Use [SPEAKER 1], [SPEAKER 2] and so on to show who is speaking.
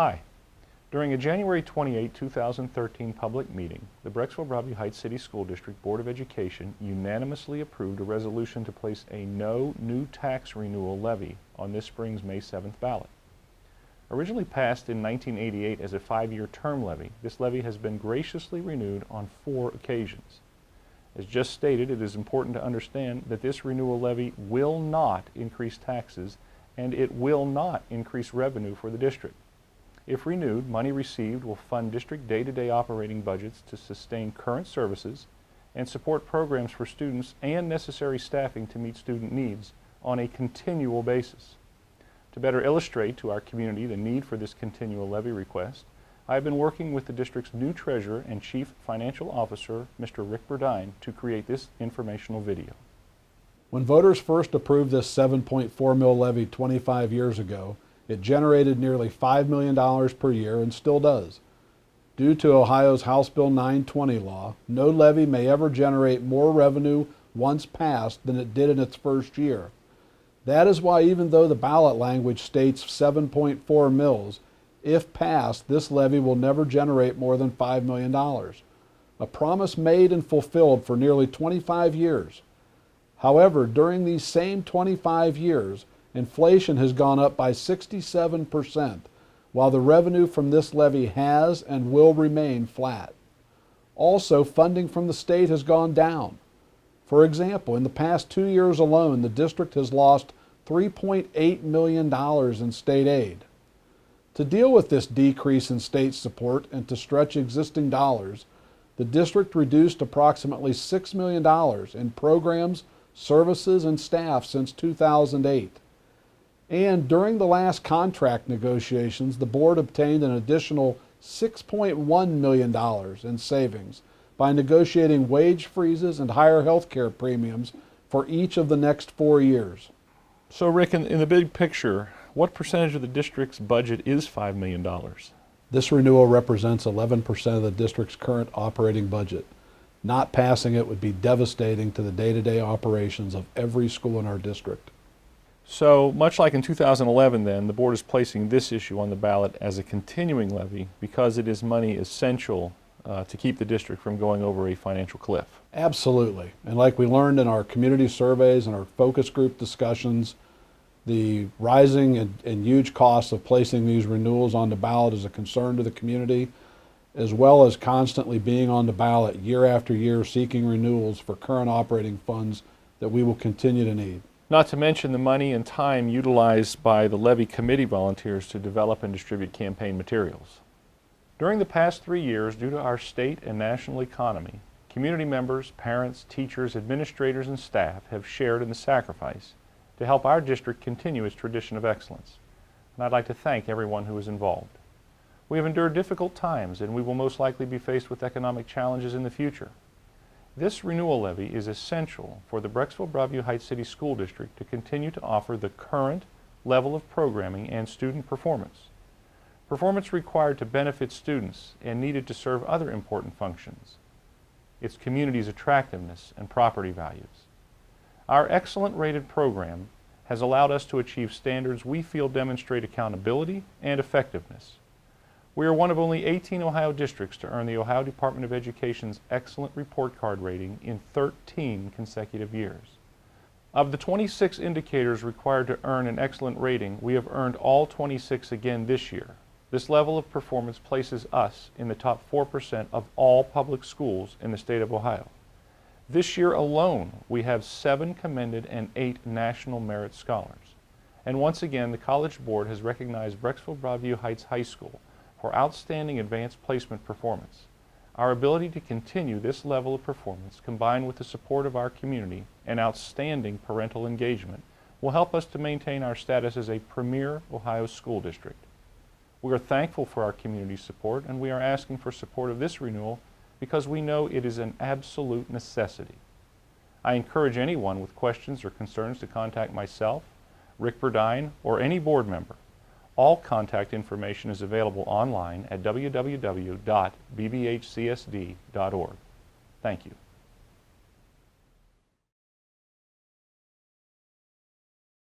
[SPEAKER 1] Hi. During a January 28, 2013 public meeting, the Brecksville-Broadview Heights City School District Board of Education unanimously approved a resolution to place a no new tax renewal levy on this spring's May 7th ballot. Originally passed in 1988 as a 5-year term levy, this levy has been graciously renewed on 4 occasions. As just stated, it is important to understand that this renewal levy will not increase taxes and it will not increase revenue for the district. If renewed, money received will fund district day-to-day operating budgets to sustain current services and support programs for students and necessary staffing to meet student needs on a continual basis. To better illustrate to our community the need for this continual levy request, I have been working with the district's new treasurer and chief financial officer, Mr. Rick Burdine, to create this informational video.
[SPEAKER 2] When voters first approved this $7.4 mil levy 25 years ago, it generated nearly $5 million per year and still does. Due to Ohio's House Bill 920 law, no levy may ever generate more revenue once passed than it did in its first year. That is why even though the ballot language states 7.4 mils, if passed, this levy will never generate more than $5 million. A promise made and fulfilled for nearly 25 years. However, during these same 25 years, inflation has gone up by 67%, while the revenue from this levy has and will remain flat. Also, funding from the state has gone down. For example, in the past 2 years alone, the district has lost $3.8 million in state aid. To deal with this decrease in state support and to stretch existing dollars, the district reduced approximately $6 million in programs, services, and staff since 2008. And during the last contract negotiations, the board obtained an additional $6.1 million in savings by negotiating wage freezes and higher health care premiums for each of the next 4 years.
[SPEAKER 1] So Rick, in the big picture, what percentage of the district's budget is $5 million?
[SPEAKER 2] This renewal represents 11% of the district's current operating budget. Not passing it would be devastating to the day-to-day operations of every school in our district.
[SPEAKER 1] So, much like in 2011 then, the board is placing this issue on the ballot as a continuing levy because it is money essential to keep the district from going over a financial cliff.
[SPEAKER 2] Absolutely. And like we learned in our community surveys and our focus group discussions, the rising and huge costs of placing these renewals on the ballot is a concern to the community, as well as constantly being on the ballot year after year seeking renewals for current operating funds that we will continue to need.
[SPEAKER 1] Not to mention the money and time utilized by the levy committee volunteers to develop and distribute campaign materials. During the past 3 years, due to our state and national economy, community members, parents, teachers, administrators, and staff have shared in the sacrifice to help our district continue its tradition of excellence. And I'd like to thank everyone who was involved. We have endured difficult times, and we will most likely be faced with economic challenges in the future. This renewal levy is essential for the Brecksville-Broadview Heights City School District to continue to offer the current level of programming and student performance. Performance required to benefit students and needed to serve other important functions. Its community's attractiveness and property values. Our excellent rated program has allowed us to achieve standards we feel demonstrate accountability and effectiveness. We are one of only 18 Ohio districts to earn the Ohio Department of Education's Excellent Report Card rating in 13 consecutive years. Of the 26 indicators required to earn an excellent rating, we have earned all 26 again this year. This level of performance places us in the top 4% of all public schools in the state of Ohio. This year alone, we have 7 commended and 8 National Merit Scholars. And once again, the College Board has recognized Brecksville-Broadview Heights High School for outstanding advanced placement performance. Our ability to continue this level of performance, combined with the support of our community and outstanding parental engagement, will help us to maintain our status as a premier Ohio school district. We are thankful for our community's support, and we are asking for support of this renewal because we know it is an absolute necessity. I encourage anyone with questions or concerns to contact myself, Rick Burdine, or any board member. All contact information is available online at www.bbhcsd.org. Thank you.